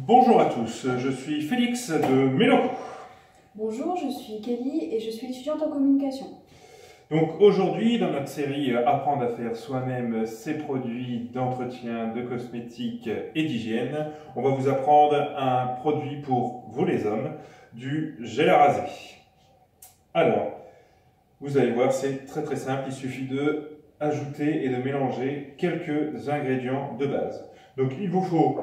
Bonjour à tous, je suis Félix de Méloco. Bonjour, je suis Kelly et je suis étudiante en communication. Donc aujourd'hui, dans notre série Apprendre à faire soi-même ses produits d'entretien, de cosmétiques et d'hygiène, on va vous apprendre un produit pour vous les hommes, du gel à raser. Alors, vous allez voir, c'est très simple, il suffit de ajouter et de mélanger quelques ingrédients de base. Donc il vous faut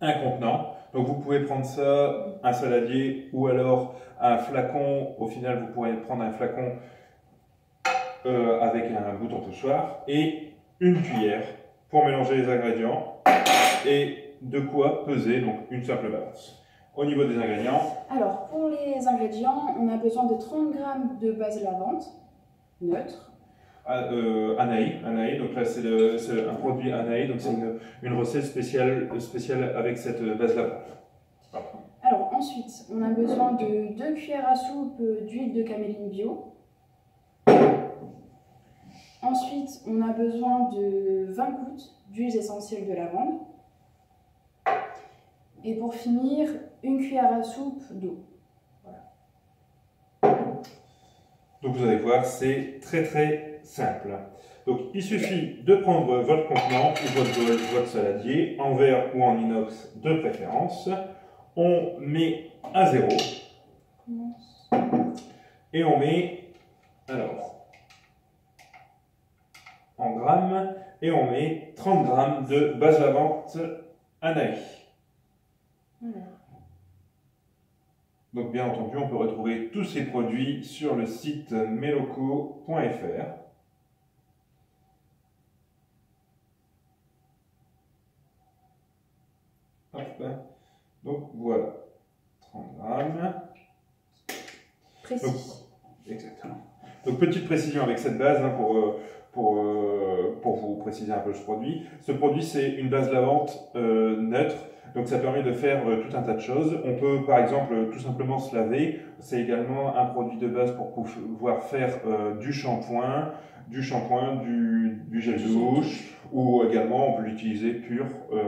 un contenant, donc vous pouvez prendre ça, un saladier ou alors un flacon. Au final vous pourrez prendre un flacon avec un bouton pochoir et une cuillère pour mélanger les ingrédients et de quoi peser, donc une simple balance. Au niveau des ingrédients, alors pour les ingrédients, on a besoin de 30 g de base lavante neutre. Anaï, donc là c'est un produit Anaï, donc c'est une recette spéciale avec cette base lavante. Alors ensuite, on a besoin de 2 cuillères à soupe d'huile de caméline bio. Ensuite, on a besoin de 20 gouttes d'huile essentielle de lavande. Et pour finir, une cuillère à soupe d'eau. Voilà. Donc vous allez voir, c'est très simple. Donc il suffit de prendre votre contenant ou votre bol, votre saladier, en verre ou en inox de préférence. On met à 0. Et on met, alors, en grammes, et on met 30 g de base lavante Anaï. Donc bien entendu, on peut retrouver tous ces produits sur le site meloco.fr. Donc voilà, 30 grammes. Précis. Donc, exactement. Donc petite précision avec cette base pour vous préciser un peu ce produit. Ce produit, c'est une base lavante neutre. Donc ça permet de faire tout un tas de choses. On peut par exemple tout simplement se laver. C'est également un produit de base pour pouvoir faire du shampoing, du gel de douche, ou également on peut l'utiliser pur,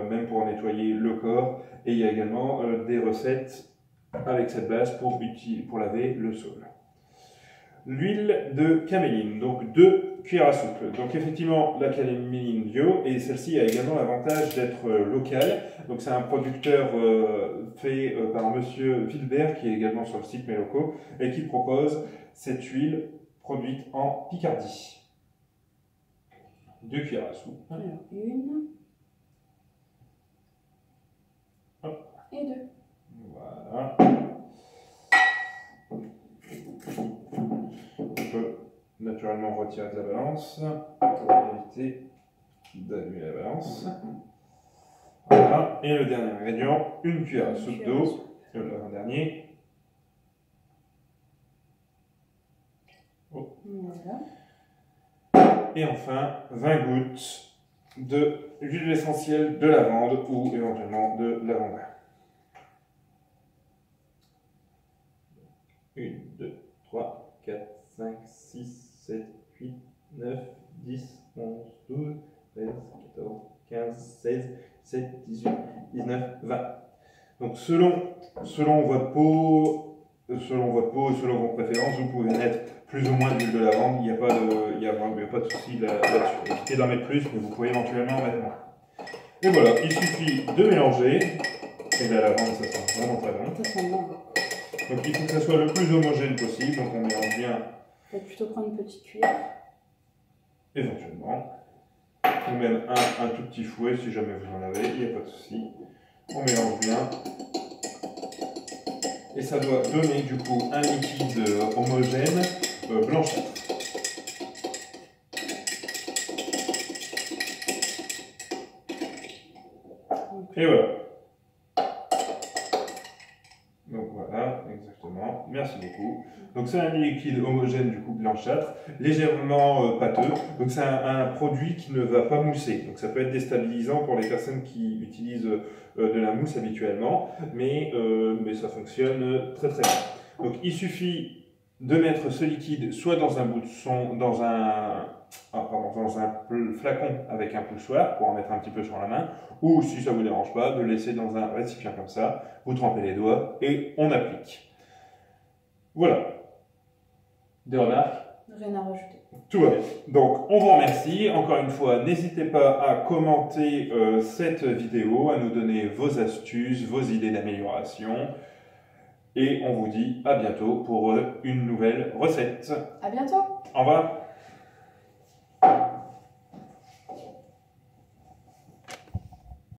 même pour nettoyer le corps. Et il y a également des recettes avec cette base pour laver le sol. L'huile de caméline, donc 2 cuillères à soupe. Donc effectivement la caméline bio, et celle-ci a également l'avantage d'être locale. Donc c'est un producteur fait par monsieur Wilbert, qui est également sur le site Méloco, et qui propose cette huile produite en Picardie. 2 cuillères à soupe. Alors, 1 et 2. Voilà. On peut naturellement retirer de la balance pour éviter d'allumer la balance. Voilà. Et le dernier ingrédient, 1 cuillère à soupe d'eau. L'avant-dernier. Oh. Voilà. Et enfin, 20 gouttes d'huile essentielle de lavande ou éventuellement de lavande. 1, 2, 3, 4, 5, 6, 7, 8, 9, 10, 11, 12, 13, 14, 15, 16, 17, 18, 19, 20. Donc selon votre peau et selon vos préférences, vous pouvez mettre plus ou moins d'huile de lavande. Il n'y a pas de souci là-dessus. Évitez d'en mettre plus, mais vous pouvez éventuellement en mettre moins. Et voilà, il suffit de mélanger. Et la lavande, ça sent vraiment très bon. Ça sent bon. Donc il faut que ça soit le plus homogène possible, donc on mélange bien. On peut plutôt prendre une petite cuillère. Éventuellement. Ou même un tout petit fouet si jamais vous en avez, il n'y a pas de souci. On mélange bien. Et ça doit donner du coup un liquide homogène blanchâtre. Et voilà. Donc voilà, exactement. Merci beaucoup. Donc c'est un liquide homogène du coup blanchâtre, légèrement pâteux. Donc c'est un produit qui ne va pas mousser. Donc ça peut être déstabilisant pour les personnes qui utilisent de la mousse habituellement, mais ça fonctionne très bien. Donc il suffit de mettre ce liquide soit dans un bousson, dans un flacon avec un poussoir pour en mettre un petit peu sur la main, ou si ça ne vous dérange pas, de le laisser dans un récipient comme ça, vous trempez les doigts et on applique. Voilà. Des remarques? Rien à rajouter. Tout va bien. Donc, on vous remercie. Encore une fois, n'hésitez pas à commenter cette vidéo, à nous donner vos astuces, vos idées d'amélioration. Et on vous dit à bientôt pour une nouvelle recette. À bientôt. Au revoir.